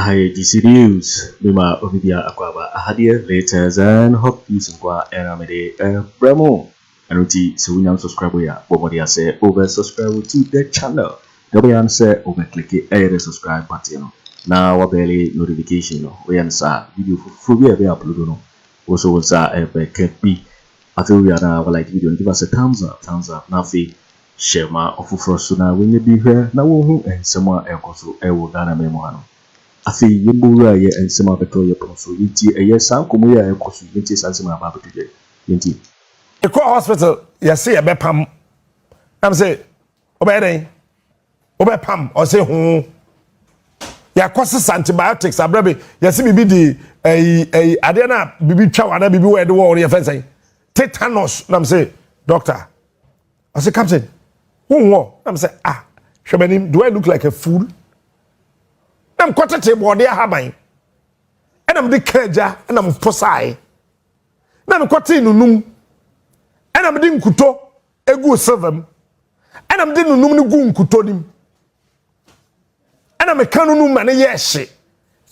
I DC News, Bima Obibia Akwaba Ahadia, latest and hope you some Aramede Bremo. And so we now subscribe here. What say over subscribe to the channel. The answer over click the subscribe button. Now what barely notification. We answer video for we upload. Also was a be. I feel we are now like video and give us a thumbs up. Now share my Ato Forson when you be here. Now who and someone else so I will gana memoano. I feel you buru ye and some of the toy so yinti a yes sam komo ya ekosu yinti sansema about today. Yinti. The core hospital, you see a bepam. I'm say, Obepam, or say, ya courses antibiotics, a baby, you see me the Adena, Bibi Chawana, Bibi, where the war on your fence. Tetanus, I'm say, doctor. I say, Captain, who war? I'm say, Shabanim, do I look like a fool? I'm quarter table, they are mine. And I'm the Keja, and I'm Posai. Then I'm quarter num. And I'm doing kuto, a good servant. And I'm doing no good kutonim. And I'm a cannon man, yes.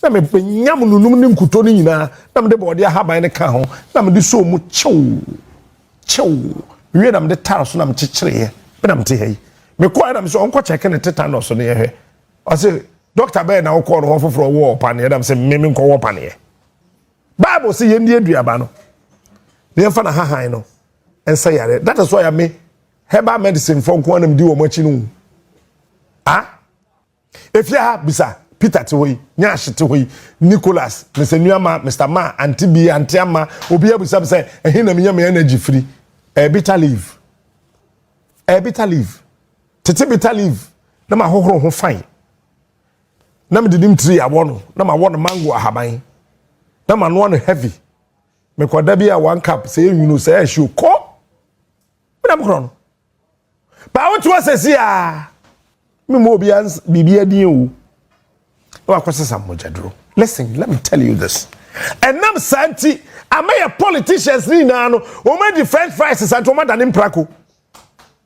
I'm a yamunum kutonina. I'm the body I have in the car. I'm the so much chow. Read I'm the taros and I'm teaching, but I'm tea. Me quiet, I'm so uncle checking the tetanus on here. I say, Dr. Ben, I'll call offer for a war upon here. I'm saying, Mimim call upon here. Bible see India Diabano. The infant ha no. And say that is why I may herbal medicine from quantum do much in. If you have Bisa, Peter Toy, Nyash Toy, Nicholas, Mr. Nyama, Mr. Ma, Auntie B, Auntie Amma, will be able to say, and him energy free. A bitter leave. A bitter leave. Bitter leave. Nama ho fine. Nama didim tree a one, Nama one mango a habai. Nama one heavy. Me kwa dabi a 1 cup, say you know, say she call. I'm grown. But what was a seer? Mimobians, Bibia Dio. Listen, let me tell you this. And I'm Santi, I may a politicians, Nino, who made the French fries and Tomat and Impraku.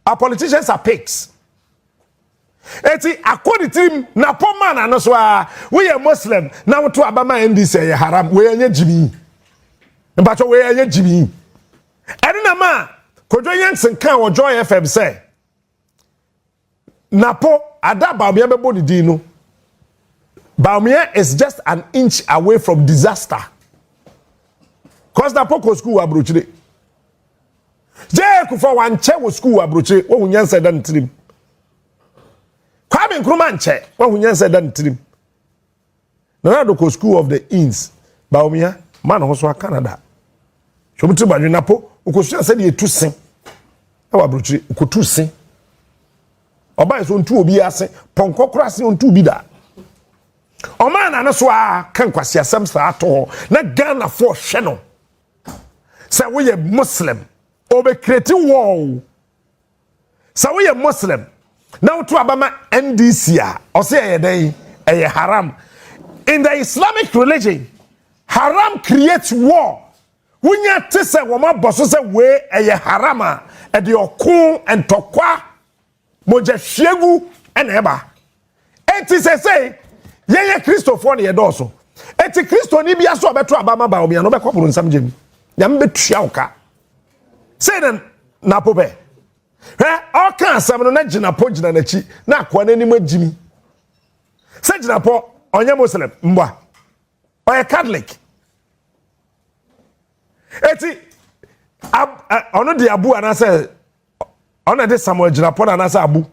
Our politicians are pigs. Eti, according to him, NAPO man, and also, we are Muslim. Now to Abama and this haram, we are Jimmy. But we are Jimmy. And in a man. Kojo Kyeremanteng kan wo Joy FM say NAPO ada Bawumia bebo di di no. Bawumia is just an inch away from disaster. Cause NAPO ko school abrochire. Je Akufo wanche wo school abrochire wo hunyansa dan trim. Kwame Nkrumah nche wo hunyansa dan trim. Na do ko school of the Inns. Bawumia man ho so Canada. Shomuti banyu NAPO ukosuya said ye tusin. Ewa brochi ukotusin. Oba so ntu obi ase, ponko krase ntu bi da. Oma na no so a kan kwase asem sa ato na Ghana for hwe no. Say we ye Muslim, obe create war. Say we ye Muslim. Na utu abama NDC a, o say ye den eye haram. In the Islamic religion, haram creates war. Wunya tese woma boso se we eye harama e de okun entokwa moja hwegu ene eba enti se say ye Christopher ne ye doso enti Christo ni bia so obeto abama Bawumia no be koporo nsam gem nyam betua oka say den NAPO be o kan asam no na ginapo gina na chi na akwa na nim agimi say ginapo onye Muslim mbwa o Catholic. Eti ono di abu anase ono de Samuel Gyapong anase abu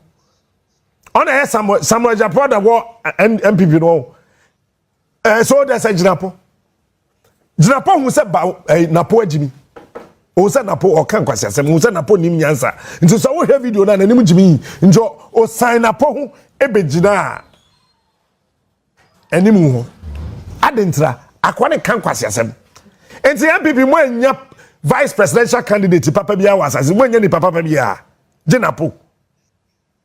ono he Samuel Gyapong da wo NPP no so de say Gyapong hu se ba NAPO agimi o se NAPO o kan kwase asem hu se NAPO nim nyansa nti so wo hwe video na nim gimi njo o sign NAPO hu ebegina enim hu adentra akwane kan kwase asem. Enti NPP mo anya vice presidential candidate papa bia wasase mo anya ni papa bia NAPO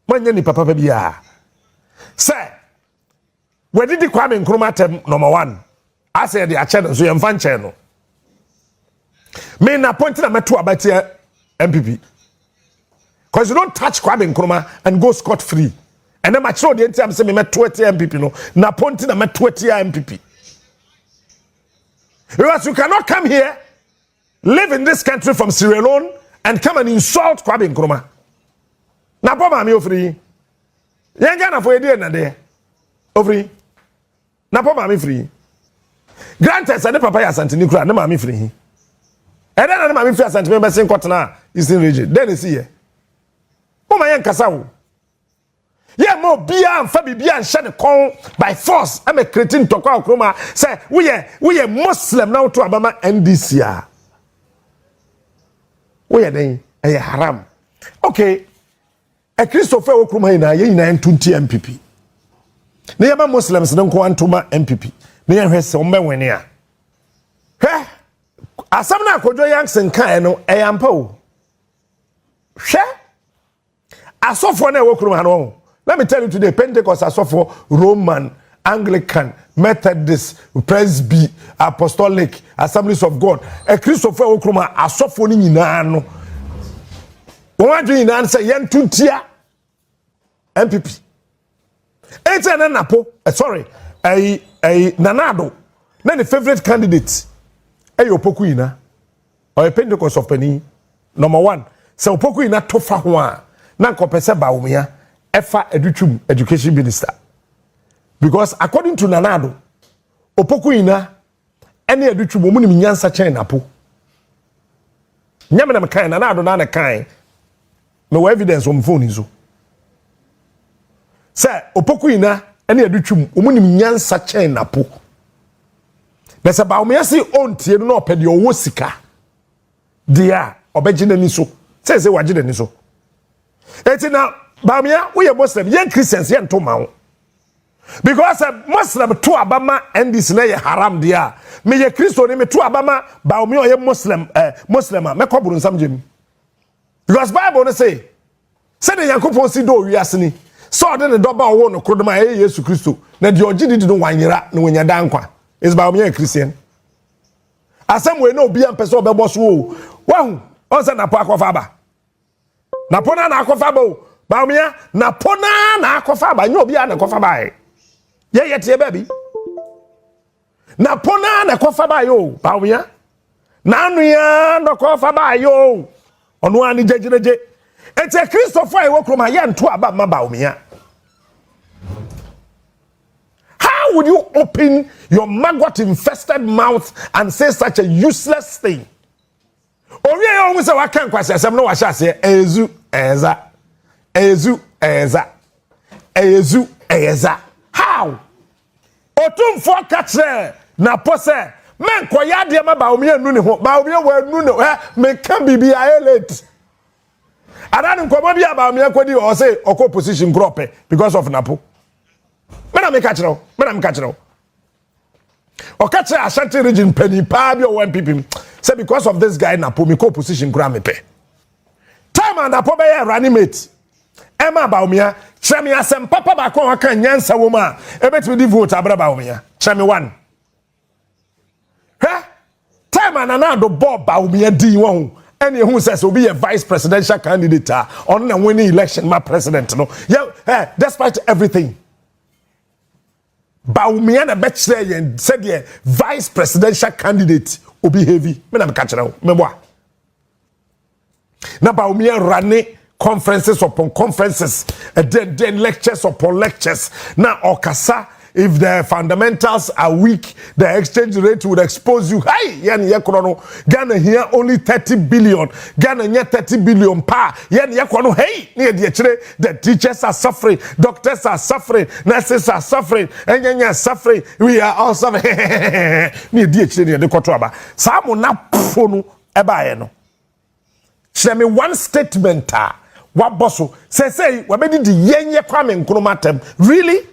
mo anya ni papa bia say we did Kwame Nkrumah term number 1 I say the achene so yemfa nche no me na point na meto abati NPP, because you don't touch Kwame Nkrumah and go scot free And then my show the time say me met 20 MPP no. Na ponti na met 20 MPP. Because you cannot come here, live in this country from Sierra Leone, and come and insult Kwabena Nkrumah. Na po mami ofri. Yen Ghana for edi na de. Ofri. Na po mami free. Granted, say papa ya Asante ni kura, na mami free. And then na mami free Asante me be sin kwatena Eastern region. Then you see here. Mo ma yen kasa wo. Yeah, mo bia and fa bibia and share the con by force. I'm a cretin to Kwaku Annan. Say we are Muslim now to Abama NDC. We are then a haram. Okay. A Christopher Okrumah na ye na 20 MPP. Ne yaba Muslims don't go antuma MPP. Ne yan hwese o menwene a. Hwe asam na Kojo Kyeremanteng no e yampa o. Hwe asofo na Okrumah no. Let me tell you today, Pentecost asofo Roman, Anglican, Methodist, Presby, Apostolic, Assemblies of God. A Christopher Okrumah asofo ni nyina no. Wọ́n adwene nyina say yen tuntia MPP. Ete na NAPO, sorry, Nanado. Na the favorite candidate Opoku nyina. Or a Pentecost of Penny. Number 1, say Opoku nyina tofa ho a na nkopese Bawumia efa education minister. Because according to Nanado, Opoku nyina ene educhum omu ni nyansa chen NAPO. Nyame na mekan Nanado na kan. No evidence on phone izo. Say Opoku nyina ene educhum omu ni nyansa chen NAPO. There's a Bawumia si ontie no opede owo sika. Dia obegine ni so. Say wagine ni so. Eti na Bawumia we are Muslim, yen Christians yen to ma. Because a Muslim to Abama and this na ye haram dia. Me ye Christo ni me to Abama Bawumia ye Muslim Muslima me kwaburu nsam jemi. Because Bible no say the Yankopon si do wiase ni. So de ne doba owo no krodoma ye Yesu Kristo. Na de ogidi di no wanyera na wonya dankwa. Is Bawumia a Christian? Asem we no obi ampese obebo so o. Wahu, on say NAPO akofa ba. NAPO na akofa ba o. Bawumia NAPO na akofa ba. Nyo obi a na akofa ba e. Ye tie baby. NAPO na akofa ba yo. Bawumia. Na anu ya na akofa ba yo. Onu ani jejeje. Ete Christopher Okrumah ye nto aba ma Bawumia. How would you open your maggot infested mouth and say such a useless thing? Owie yo nse wa kan kwase asem no wa sha se ezu eza. How? Otumfo katre na pose men koya de ma Bawumia nu ne ho. Bawumia wa nu ne me kan bibia late. Adan nkomo bia Bawumia kwadi o say oko position crop because of NAPO. Mena me catch now. O catch Ashanti region penny pa bi o NPP. Say because of this guy NAPO me co-position gra me pe. Time and NAPO be running mate. Emma Bawumia, chemi asem papa ba kon kan nyansa wo ma. E betimi di vote abra Bawumia. Chemi 1. Time and Nanado Bob Bawumia di won. Any who says will be a vice presidential candidate on the winning election my president no. Yeah, despite everything. Bawumia na betchere and said the vice presidential candidate will be heavy. Me na me catch now. Me boa. Na Bawumia running conferences upon conferences, then lectures upon lectures. Now okasa, if the fundamentals are weak, the exchange rate would expose you. Hey, Ghana here only 30 billion. Ghana here 30 billion pa. Hey, the teachers are suffering, doctors are suffering, nurses are suffering, engineers are suffering. We are all suffering. Tell me one statement. What bosso say we made the yenye Kwabena Nkrumah. Really?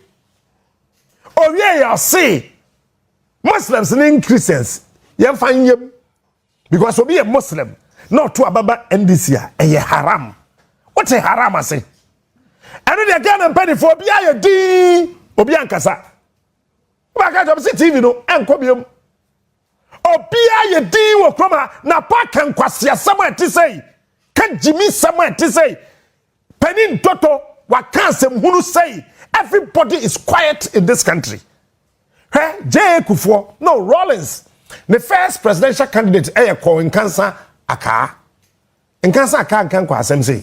Oh yeah, say Muslims and Christians, you find them because we be a Muslim, not to Ababa NDC, a haram. What's a haram? I say, and they can and penny for Bia D. Obiankasa. Wakaja TV no and Kobium. Obia D. Okrumah na Pakan Kwasia somewhere to say, can Jimmy somewhere to say, Penny Toto. What can't say say? Everybody is quiet in this country. Hey, Akufo, no, Rawlings. The first presidential candidate, in cancer, aka. In cancer, aka, can kwa say.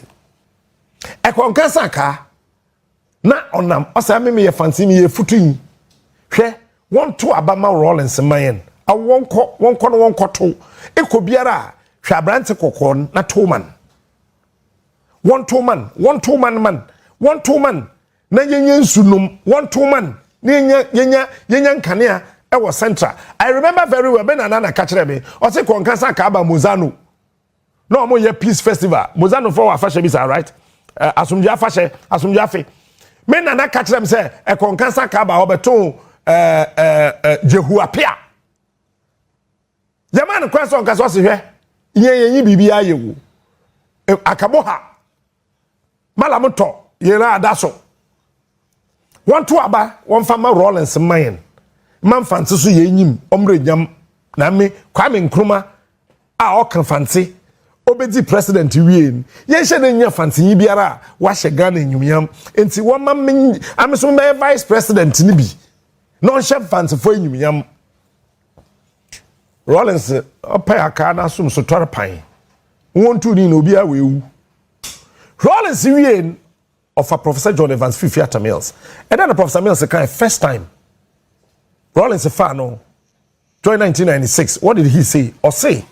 In cancer, aka. Na onam, osame me fancy me footing. Hey, 1-2 Abama Rawlings mayen. A one co two. Eko biara, shabrante kokon, na 2 man. 1-2 man. 1-2 man. Na yenyen sunum 1-2 man. Yenyan kania ewo central. I remember very well ben anana kachire me. O se konkansa ka aba Mozano. No mo ye peace festival. Mozano for afashe bi right? Asumdua afashe, asumdua afe. Men nana kachire me say e konkansa ka aba obeton Jehuapia. Yaman question kaso se hwe. Yenyi bibia yewu. Akaboha. Malamuto yera adaso. 1-2 aba 1 farmer Rawlings mayen man fancy so yenyim omre nyam na me Kwame Nkrumah a o kan fancy obedi president wien ye hye na nya fancy yi biara wa hye Ghana enyumyam enti wo ma me ameso me vice president ni bi no hye fancy fo enyumyam Rawlings opa aka na sum so tore pan wontu ni na obi a wewu Rawlings wien of a Professor John Evans Fifi Atta Mills. And then the Professor Mills kind first time. Rawlings a fan no. Join 1996. What did he say? Or say?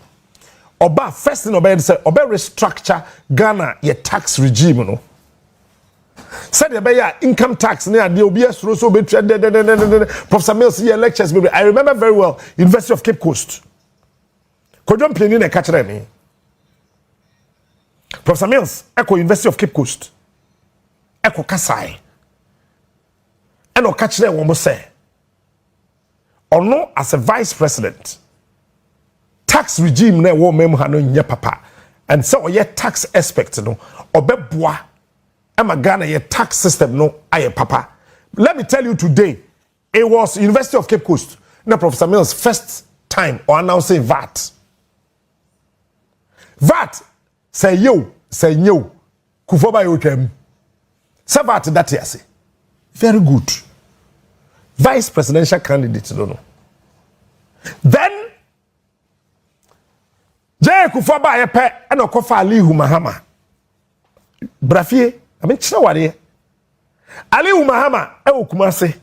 Oba first thing Oba said Oba restructure Ghana ye tax regime no. Said the income tax near the OBS so be Professor Mills here lectures. I remember very well University of Cape Coast. Kojo Kyeremanteng na catch me. Professor Mills echo University of Cape Coast. Eko kasai eno ka kire wo mo say ono as a vice president tax regime na wo mem ha no nya papa and so ye tax aspect no obeboa ama Ghana ye tax system no aye papa. Let me tell you today it was University of Cape Coast na Professor Mills first time or announcing VAT say yo kufo ba yo twam Savat that yes. Very good. Vice presidential candidate, don't know. Then Akufo ba ye pe and okofa Alihu Mahama. Brafie, I mean chawari. Alihu Mahama e Kumase.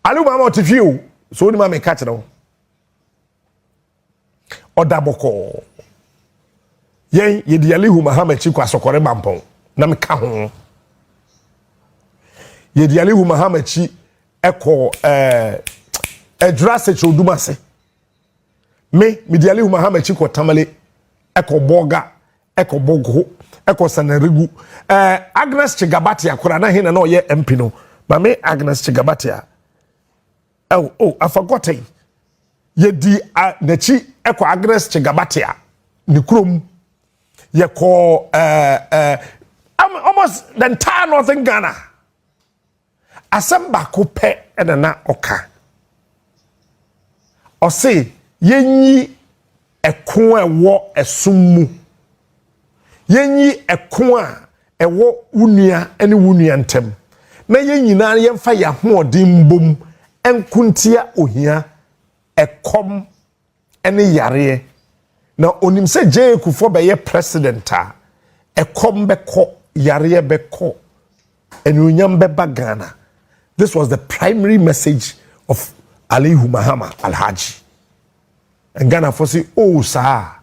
Alihu Mahama otifiu so ni ma me catch no. Odaboko. Yen ye di Alihu Mahama chi kwa sokore bampon. Na me ka ho ye di Alihu Mahama chi eko edrase chodumase me di Alihu Mahama chi ko tamale eko boga eko bogo eko sanarigu Agnes Chigabati akora na hina na oye MP no ma me Agnes Chigabati I forgot ye di na chi eko Agnes Chigabati ni krom ye ko almost the entire northern Ghana. Asamba kupe na oka. O say yenyi ekon ewo esummu. Yenyi ekon a ewo unua ene wunua ntem. Na yenyina yemfa ya hoodin bom enkuntia ohia ekom ene yare. Na onim se Akufo be ye president a ekom beko yare beko enunyam beba Ghana. This was the primary message of Alihu Mahama Alhaji. And Ghana for say, oh sir,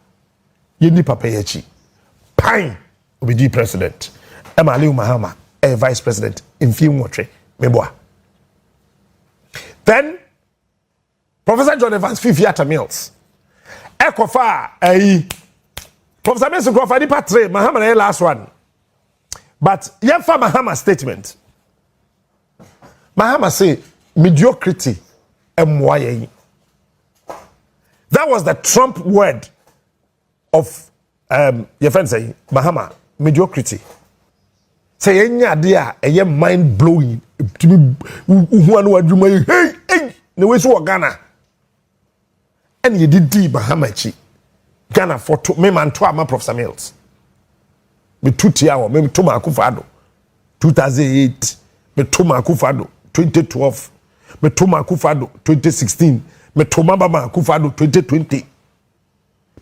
yendi papa yechi. Pine will be president. Emma Alihu Mahama, a vice president in Fiumwotre, Meboa. Then Professor John Evans Fifi Atta Mills. Ekofa Professor Mills Ekofa di patre Mahama na last one. But Yemfa Mahama's statement. Mahama say mediocrity MYA. That was the Trump word of your friend say Mahama, mediocrity. Say enya dia eye mind blowing. Hey, the way so Ghana. And you did Mahama chi. Ghana for me man to Professor Mills. me tutia wo me to Akufo Addo 2008 me to Akufo Addo 2012 me to Akufo Addo 2016 me to Akufo Addo 2020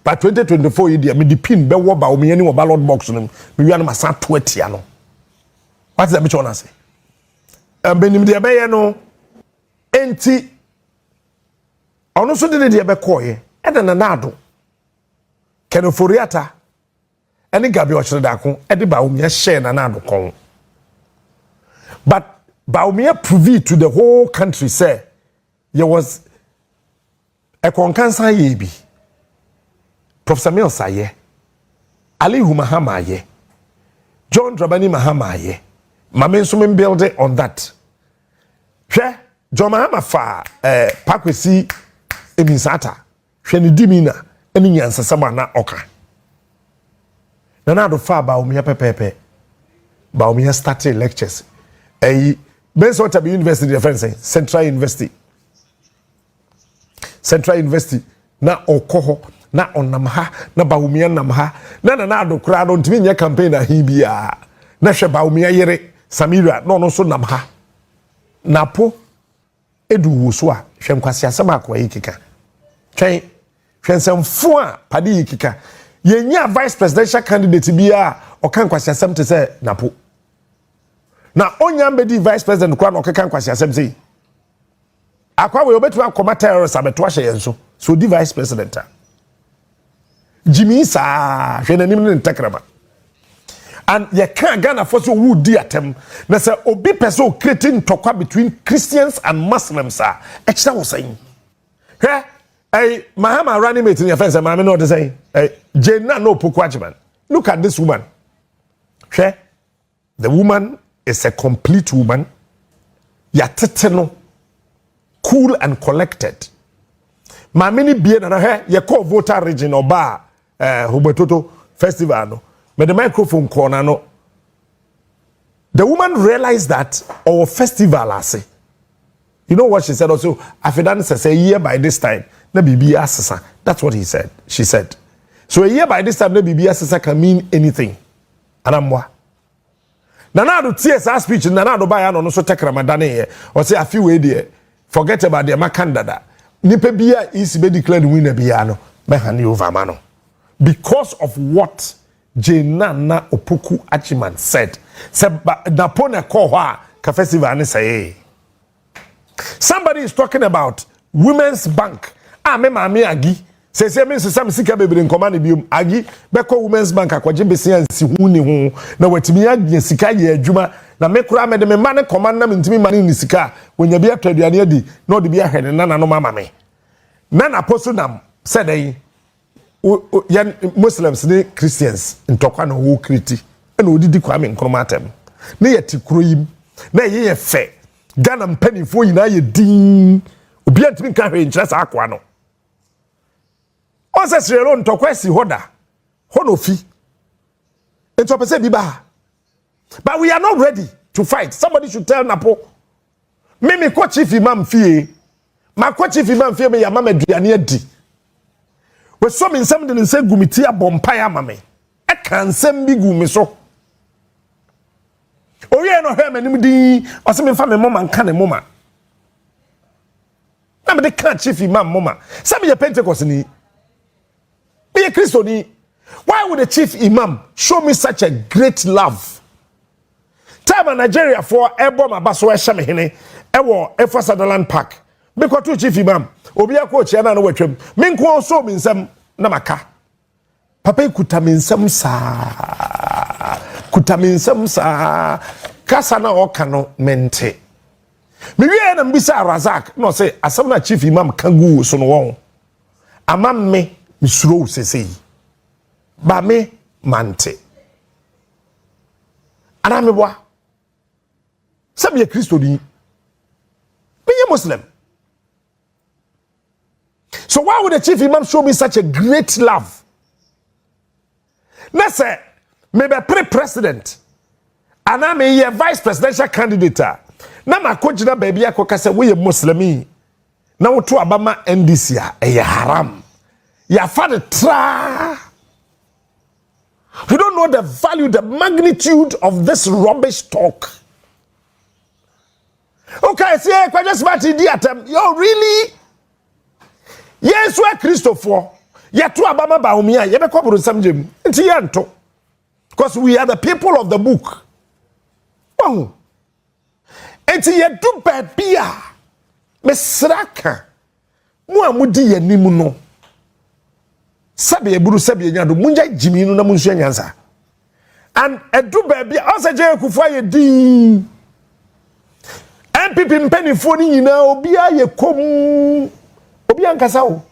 by 2024 year me the pin be wo Bawumia ni wo ballot box no me wi na masa to atia no what is that me chona say benim de be ye no enti ono so de de be koye e de na Addo Ken Ofori Atta any gabby otchere darko e de Bawumia share na Addo kon but Bawumia proved to the whole country say there was a konkansa ye bi Professor Mills aye Ali Mahama aye John Dramani Mahama aye Mame nso me build on that hwe John Mahama fa pakwesi ebinsata hwe ne dimina eni nyansasama na oka na Addo fa Bawumia pepepe Bawumia started lectures Ben's Waterby University defense Central University na okoho na onamha na Bawumia namha na Addo kura no ntimi nya campaign na hibia na hwe Bawumia yere Samira no so namha NAPO edu wo so a hwe nkwase asem akwa yikika twen hwensemfo a pade yikika yenya vice presidential candidate bia okan kwase asem te se NAPO na onyam bedi vice president kwa no okan kwase asem sei akwa we obetu akoma terrorist abeto ahye yenso so di vice president Jimmy sa hwe nanim ne ntakrama and ye can Ghana for so who di atem na say obi person creating tokwa between Christians and Muslims extra was saying Mahama running mate in your fence mama no to say Jenna no pokwachiman look at this woman the woman is a complete woman yateteno cool and collected mamini bie na ye call voter region oba Hubetoto festival no but the microphone corner no the woman realized that our festival ase you know what she said also afidan say year by this time na bibi asesa that's what she said so a year by this time na bibi asesa can mean anything anamwa na Addo TSR speech na Addo ba ya no so take Ramadan here or say a few way there forget about the makandada nipa bia is be declared winner bia no me hand over mano because of what Jenana Opoku Achiman said. Napone Koha ka festival ni say. Somebody is talking about Women's Bank. Me mami agi. Se me sam sika bebre nkomane biom agi beko Women's Bank akwaje besia nsi hu ni hu na watimi agi sika ye adwuma na me kura me de me mane command na ntimi mane ni sika wonya bia twaduane adi na odi bia hwene na no mama me na na posonam said yan Muslims ni Christians ntokwa na wo kriti na odidi kwa me nkromatem na yeti kroyim na ye fe Ghana mpanifo yina ye din obi antimi ka hwe nkyira sa akwa no onse sirelo ntokwa si hoda hono fi entopese bi ba but we are not ready to fight. Somebody should tell NAPO me ko chief imam fie ma ko chief imam fie me ya mama aduane adi we so me nsem de nse gumiti abompa ya mama e kan nsem bi gumi so oye no hwe manim din o se me fa me mama nka ne mama na me de kan chief imam mama se me ye Pentecost ni be ye Christo ni why would the chief imam show me such a great love time in Nigeria for ebo mabaso e hye me hene e wo Efo Sutherland Park because to chief imam obi akọ Kojo Kyeremanteng na watwam me nko so me nsam na maka papa ikuta me nsam sa kasa na oka no mente me wie na mbisa Razak no say asam na chief imam kangu so no won amam me misuro sesei ba me mante ana me bwa sabe ye Kristo ni be ye Muslim. So why would the chief imam show me such a great love? Let's say maybe pre-president and I'm a vice presidential candidate. Na makojina baby akoka say we Muslimi. Na woto abama NDC a haram. Ya fa de tra You don't know the value, the magnitude of this rubbish talk. Okay, see, I just about to yo, really? Yes, we're Christopher. Yet to Abama Bawumia, you be some Jim. Because we are the people of the book. Oh. And you do bad beer. Mesraka. Muamudi ye nimuno. Sabi eburu sabi nyado munja jimi no na munsu nyansa. And edu baby asa je Akufo ye din. NPP mpanifo ni nyina obi aye kom. Obi ankasa o.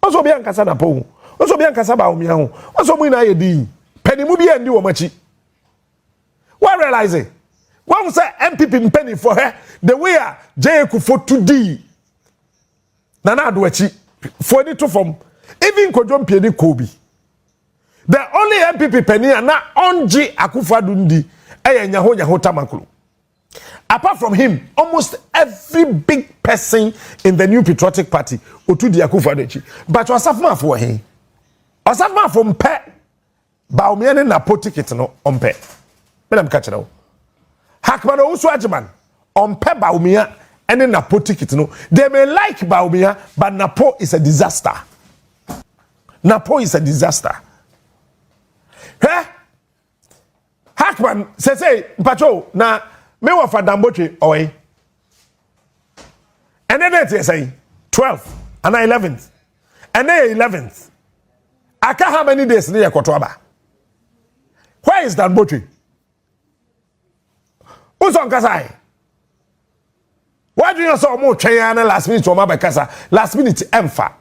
Oso obi ankasa na po. Oso obi ankasa Bawumia ho. Oso mu na ye din. Panimu bi andi wo machi. What realize it? One say NPP mpanifo he the way a je Akufo to di. Nana Adoachi for any to form. Even Kojo Kyeremanteng Kobi. The only NPP penny na onji Akufo Addo nyaho tamakulu. Apart from him, almost every big person in the New Patriotic Party otu di Akufo Addo. But wasafma for him. Wasafma from pe Bawumia ne NAPO ticket no on pe. Madam Kachero. Hakmano usu ajiman on pe Bawumia and then NAPO ticket no. They may like Bawumia, but NAPO is a disaster. NAPO is a disaster. Hey, Hackman say, Pacho, na me wa for Damboche away. And then they say 12th and 11th. And then 11th. I can't how many days near Kotwaba. Where is Damboche? Who's on Kasai? Why do you so more Chayana last minute to Mabakasa? Last minute Emfa.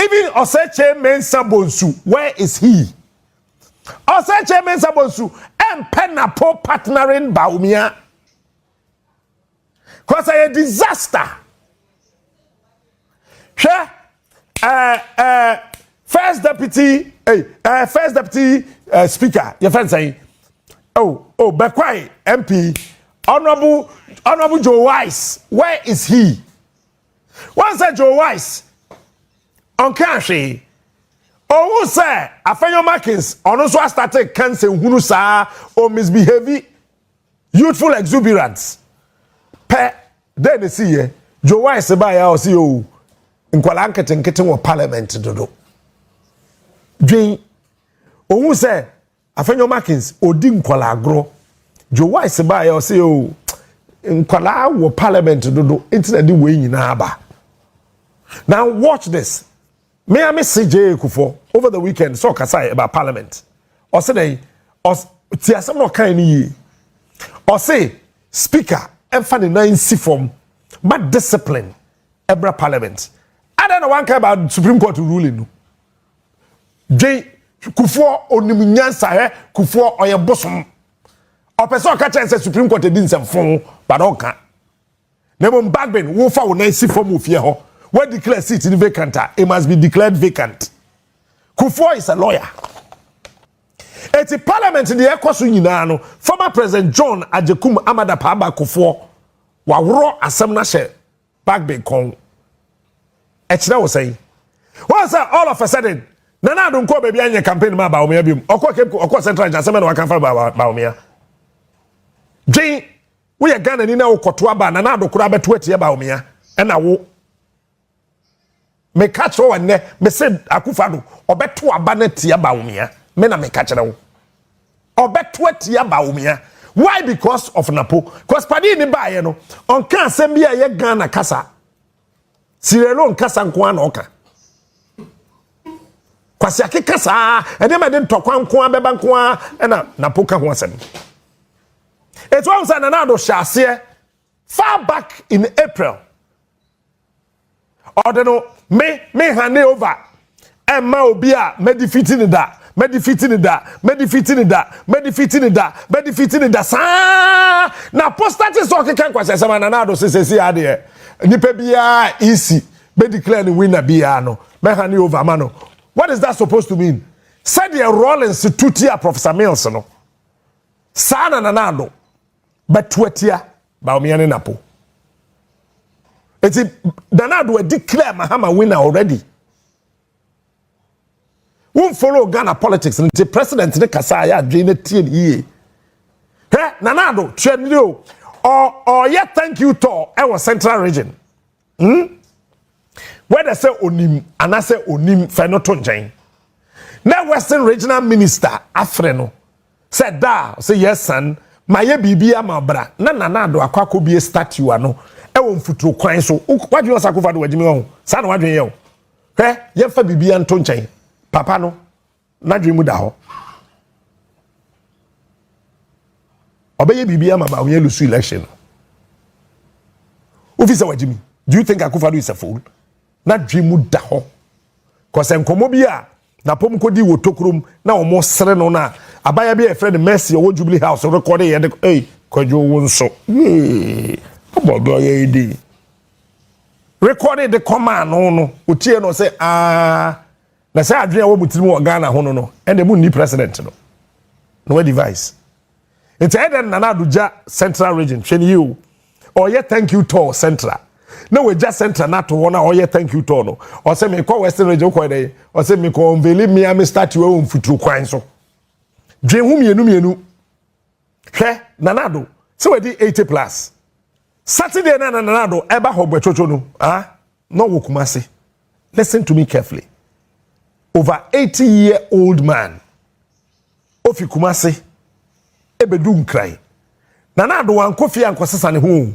Even Oseche Mensa Bonsu, where is he? Oseche Mensa Bonsu and NAPO partnering Bawumia. Because a disaster. First deputy speaker, your friend saying, Boakye MP, Honorable Joe Wise, where is he? One said Joe Wise. On country, who say Afenyo Markins on also started cancer hunusa or misbehaving, youthful exuberance. Then they see Joe Wise by our CEO in Kwalanket getting parliament dodo. Jane, who say Afenyo Markins or Dim Kwalagro, Joe Wise by our CEO in Kwala parliament dodo, internet the way in Aba. Now watch this. Me a message Akufo over the weekend so kasai about parliament. Or say ti asem no kan ni. Or say speaker emfa ne nan si form but discipline ebra parliament. I don't know one kind about Supreme Court ruling no. J Kufo onimunyansa he Kufo oye bosom. O person ka chen say Supreme Court din sem fon but don kan. Na mo backbend wo fa wo nan si form ofie ho. When declare seat in vacant, it must be declared vacant. Kufo is a lawyer. It's a parliament in the Ekwasu former President John Ajekum Amada Paba Kufo wa asamna she back be kong. Echna was saying. What's that all of a sudden? Nana don't call baby anya campaign ma Bawumia bim. Okwa central assembly wa kan fa Bawumia. Jane, we are Ghana ni na okotoa ba nana do kura beto atie Bawumia. Na wo me catch one ne me said Akufo Addo obeto aba na tia Bawumia me na me catch wo obeto tia Bawumia. Why? Because of NAPO. Because padi ni ba ye no on kan asem bia ye Ghana kasa sirelo nkasa nko na oka kwasi akekasa ene me de ntokwa nko abeba nko na NAPO ka ho asem. It's one say na do shase far back in April. Ordeno me hand over Emma Obia medifitting that sa na postate so keke kwase sama na do sesesi ade nipa bia easy be declare the winner bia no me hand over mano. What is that supposed to mean? Said the role institute here Professor Mills no sa na do but twetia Bawumia ne NAPO. It's Danado declare Mahama winner already. won't follow Ghana politics until president ne kasa ya adwene tie ye. Nanado Chendio or yet thank you to our central region. Where they say onim and I say onim fenoton jane. Now Western Regional Minister Afreno said da say yes son my bibia mabra na nanado akwako be statue ano e won futuro kwan so what you Akufo Addo wajimi ho sa na wadwen ye o ye fa bibia nto nchen papa no na dwemu da ho obeye bibia mama we lose election officer wajimi do you think Akufo Addo is a fool na dwemu da ho cause enkomo bia na pom kodi wo tokrom na omo sere no na abaya bi e friend Mercy o Jubilee House record ye de Kojo wonso obodo ye di recorded the command no utie no say na say adwen wo mutirim wo Ghana ho no and the mu president no device it's either Nanado ja central region twen you or ye thank you to central no we just center na to one or ye thank you to no or say me call western region ko dey or say me call unveil me am start we on futuru kwan so dwen hu mienu hwe Nanado so we di 80 plus Saturday na Nanado eba hobwechocho no no wo Kumasi. Listen to me carefully. Over 80-year-old man ofi Kumasi ebedu nkrai Nanado wan kofi ankosesa ne ho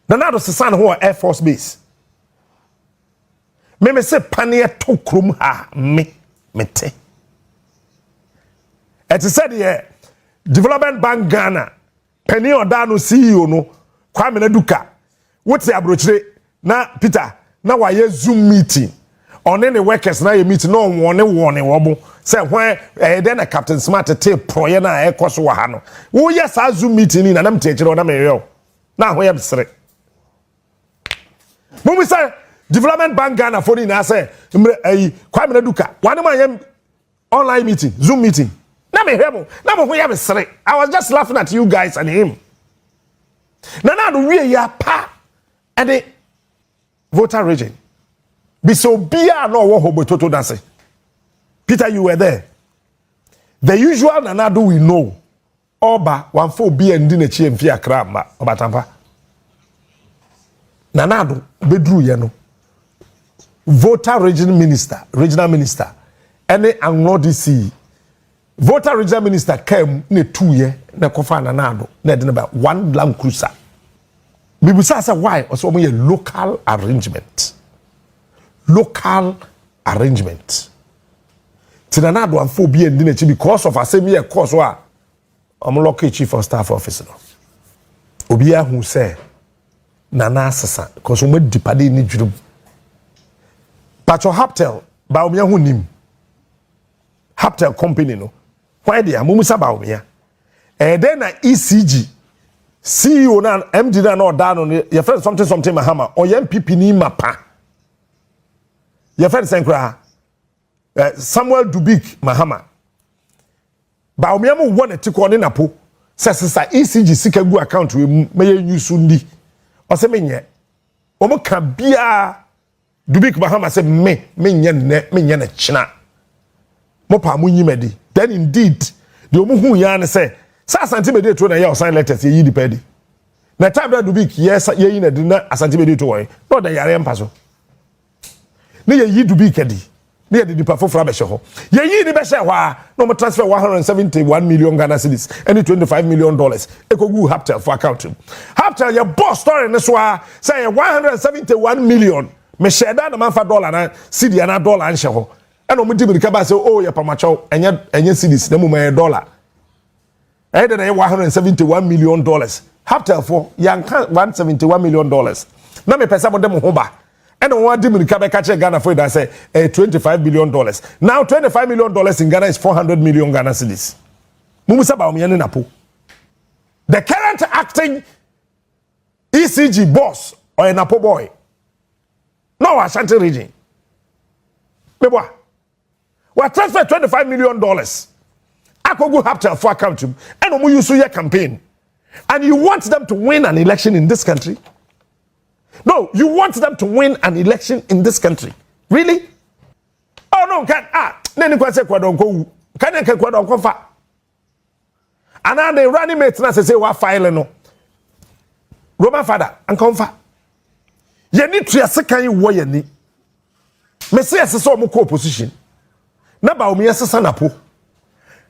Nanado sesa ne ho Air Force Base me se panie to krom ha mete it said here Development Bank Ghana penny odano CEO no Kwabena Duka what's the abrochire na Peter na waye Zoom meeting on any workers na ye meeting no one wobo say when then a Captain Smart take proye na e koso wa ha no wo yes Zoom meeting na nam techire na me na ho ye besere Mumi say Development Bank Ghana for na say Kwabena Duka one man online meeting Zoom meeting na me hwemo na mo ho ye besere I was just laughing at you guys and him Nanado we ya pa and the voter region be so bia no wo hobototo dance Peter you were there the usual Nanado we know oba 14 bia ndi na chi mfi akra ma obatampa Nanado bedru ye no voter regional minister any anwo DC voter regional minister came ne 2 year na kofa Nanado na de ba 1 Land Cruiser bibusa say why also mo local arrangement Nanado am for be ndi na chi because of asemi e course wa am local chief of staff officer no obi ahu say nana asesa because mo dipade ni dwuru Pacho Haptel Bawumia hu nim Haptel company no why they amumusa Bawumia then na ECG CEO na MD na no da no your friend something Mahama or NPP ni mapa your friend Senkra Samuel Dubik Mahama Bawumia mo won etiko ne NAPO sesa ECG sika gu account we meye nyusu ndi o se menye o mo ka bia Dubik Mahama se me nye na china mo pa mo nyimedi then indeed the omuhu ya ne say Asante Bediatuo na ya sign letters ye yi dipedi na time that Dubik yes ye yi na di na Asante Bediatuo no da yare mpa so ne ye yi Dubik edi ne ye di pa foforo abehye ho ye yi ni behye ho no mo transfer 171 million Ghana cedis and $25 million ekogu Haptel for account Haptel your boss story ne so say 171 million me share that na manfa dollar na cedi na dollar nhye ho and omo di mirika ba say oh ye pamacho enye cedis na mo me dollar and then $171 million Haptel for yanka $171 million na me pesa mo dem ho ba and one dim in Kabeka Ghana for that say $25 billion now $25 million in Ghana is 400 million Ghana cedis mumusa Bawumia ne NAPO the current acting ECG boss or a NAPO boy no Ashanti region meboa we transfer $25 million Akogu Haptel for account and omu use your campaign and you want them to win an election in this country? No, you want them to win an election in this country. Really? Oh no, na ni kwase kwadon ko wu ka na ke kwadon ko fa ana the running mate na say wa file no Roman father anka mfa ye ni tuase kan wo ye ni me say ese o mo ko opposition na Bawumia sesa napo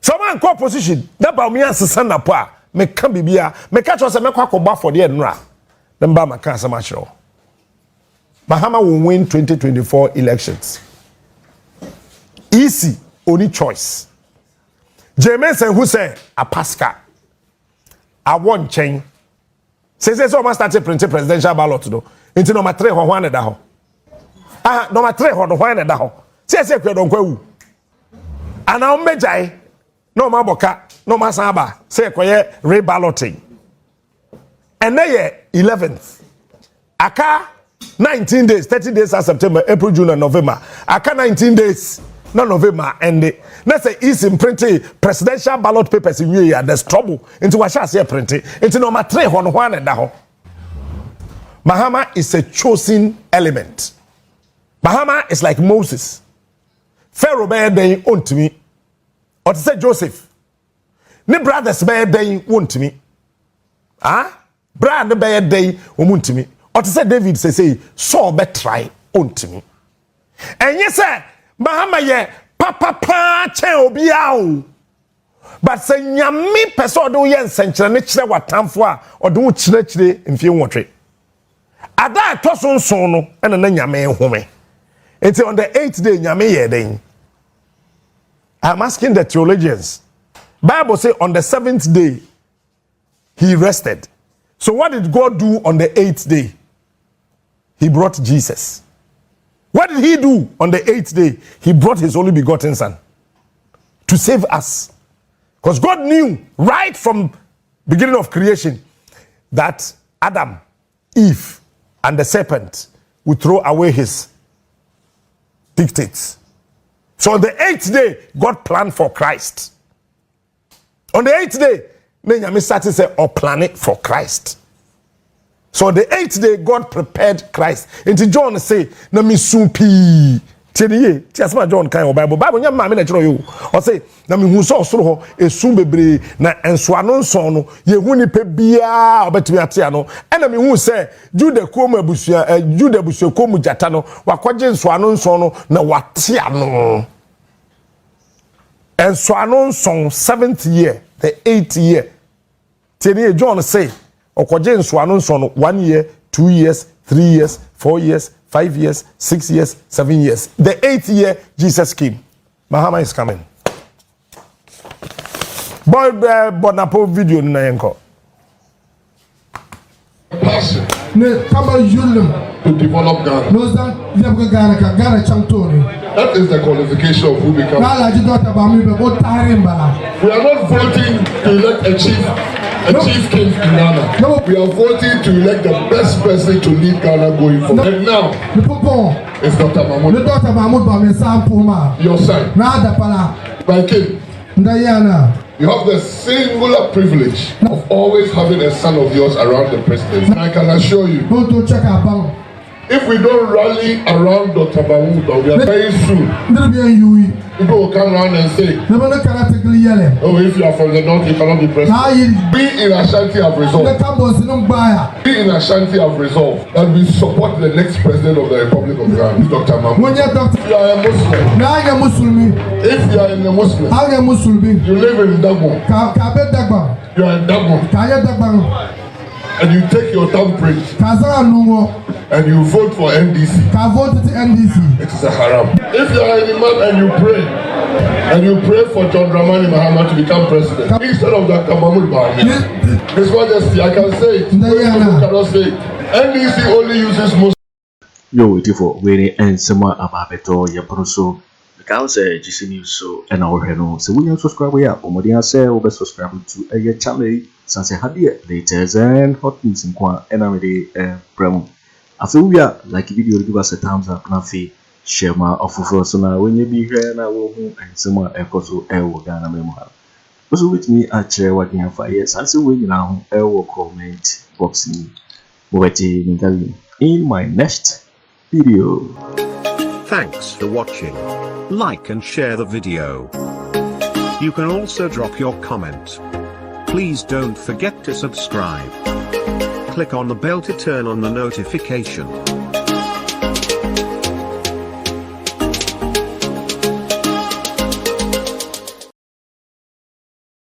someone ko opposition na Bawumia sesa napo a me ka bibia me ka cho se me kwa akọba for the nra na mba maka asama chiro Mahama will win 2024 elections. Easy, only choice. Jameson who say a Pascal. I want change. Say so must start printing presidential ballot though. Into number 3 or 1 da ho. Ah, number 3 or 1 da ho. Say kwe don kwewu. Ana o mejai no ma boka, no ma saba. Say kwe re-balloting. And then 11th. Aka 19 days, 30 days as September, April, June, and November. Aka 19 days, no November, and let's say it's in printing presidential ballot papers in year. There's trouble. Into what shall say printing. Into number 3 on 1 and that. Mahama is a chosen element. Mahama is like Moses. Pharaoh bear day own to me. Or to say Joseph. Ne brothers bear day own to me. Ah? Brad bear day own to me. Or to say David say Saul be try unto me. And yes sir, Mahama ye papa che obiao. But say nyame person do ye nsenkyere ne kire watamfo a odo wo kire mfie nwotwe. Ada to sonson no ena na nyame home. Until on the 8th day nyame ye den. I'm asking the theologians. Bible say on the 7th day he rested. So what did God do on the 8th day? He brought Jesus. What did he do on the 8th day? He brought his only begotten son to save us. Because God knew right from beginning of creation that Adam, Eve, and the serpent would throw away his dictates. So on the 8th day, God planned for Christ. On the 8th day, Nyame started say or planet for Christ. So the 8th day God prepared Christ. Into John say na mi supi. Tiye tiasma John kan Bible. Bible nyam ma me na kiro yo. O say na mi hu so soro ho esu bebre na enso ano nson no ye hu ni pe bia obetumi ate ano. E na mi hu say Jude kom abusua Jude abusua kom jata no wakoje enso ano nson no na wate ano. Enso ano nson 7th year, the 8th year. Tiye John say okoje enso ano nson no 1 year, 2 years, 3 years, 4 years, 5 years, 6 years, 7 years. The 8th year, Jesus came. Mahama is coming. Boy, Bonapo video na yenko. Passion to develop Ghana. That is the qualification of who becomes. We are not voting to elect a chief king in Ghana. No. We are voting to elect the best person to lead Ghana going forward. And now, it's Dr. Mahmoud. Your son. My king. You have the singular privilege of always having a son of yours around the president. And I can assure you, if we don't rally around Dr. Bawumia, we are very soon. People will come around and say, oh, if you are from the north, you cannot be president. We in Ashanti have resolved. We in Ashanti have resolved that we support the next president of the Republic of Ghana, Dr. Mahmoud. If you are a Muslim, if you are a Muslim, you live in Dagbo. You are in Dagbo. And you take your thumbprint and you vote for NDC. It is a haram. If you are an imam and you pray for John Dramani Mahama to become president instead of Dr. Mahamadu Bawumia, His Majesty, I can say it. You cannot say it. NDC only uses Muslims. Yo, it for waiting and someone about beto yaproso. Because GC News so and our no. So when you subscribe, we are Omodia say over subscribe to a channel. Sanse Hadie latest and hot news in Kwa NRD Bremo. After we are like video, give us a thumbs up, Nafi, share my Ato Forson when you be here and I will home and someone Ekoso Ewo Ghana Memoir. Also with me at Gyamfi for years, and so we now Ewo comment boxing in my next video. Thanks for watching. Like and share the video. You can also drop your comment. Please don't forget to subscribe. Click on the bell to turn on the notification.